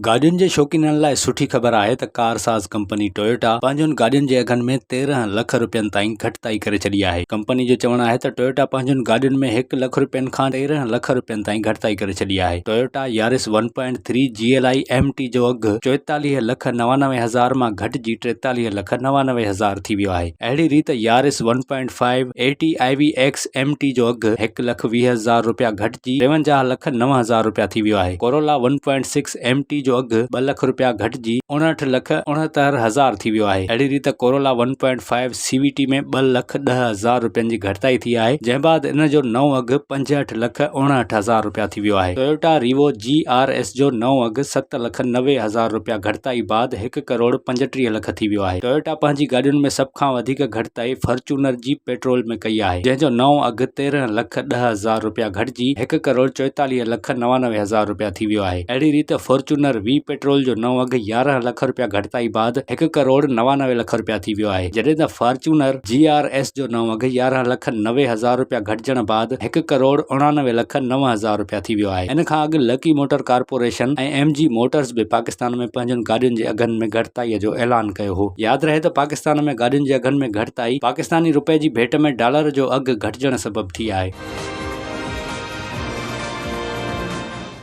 गाॾियुनि जे शौक़ीननि लाइ सुठी ख़बर आहे त कारसाज़ कंपनी टोयोटा पंहिंजनि गाॾियुनि जे अघनि में 13 लख रुपयनि ताईं घटिताई करे छॾी आहे। कंपनी जो चवणु आहे त टोयोटा पंहिंजनि गाॾियुनि में 1 लख रुपयनि खां 13 लख रुपयनि ताईं घटिताई करे छॾी आहे। टोयोटा यारिस 1.3 GLI MT जो अघु 44,99,000 मां घटिजी 43,99,000 थी वियो आहे। अहिड़ी रीति यारिस 1.5 AT IVX MT जो अघु 1,20,000 रुपया घटिजी 53,09,000 रुपया थी वियो आहे। कोरोला 1.6 MT जो अघु 2 लख रुपया घटिजी 59,69,000 थी वियो आहे। अहिड़ी रीति कोरोला 1.5 CVT में 2,10,000 रुपयनि जी घटिताई थी आहे, जंहिं बाद इन जो नओं अघु 65,59,000 रुपया थी वियो आहे। टोयोटा रीवो GRS जो नओं अघु 7,90,000 रुपया घटिताई बाद 1 करोड़ 35 लख थी वियो आहे। टोयोटा पंहिंजी गाॾियुनि में सभ खां वधीक घटिताई फॉर्च्यूनर जी पेट्रोल में कई आहे, जंहिंजो नओं अघु 13,10,000 रुपया घटिजी 1 करोड़ 44,99,000 रुपया थी वियो आहे। अहिड़ी रीति फॉर्च्यूनर V पेट्रोल जो नओं अघु 11 लख रुपया घटिताई बाद 1 करोड़ 99 लख रुपया थी वियो आहे, जॾहिं त फॉर्च्यूनर GRS जो नओं अघु 11,90,000 रुपया घटिजण बाद 1 करोड़ 99,09,000 रुपया थी वियो आहे। इन खां अॻु लकी मोटर कारपोरेशन ऐं MG मोटर्स बि पाकिस्तान में पंहिंजनि गाॾियुनि जे अघनि में घटिताईअ जो ऐलान कयो हो। यादि रहे त पाकिस्तान में गाॾियुनि जे अघनि में घटिताई पाकिस्तानी रुपए जी भेट में डॉलर जो अघु घटिजण सबबु थी आहे।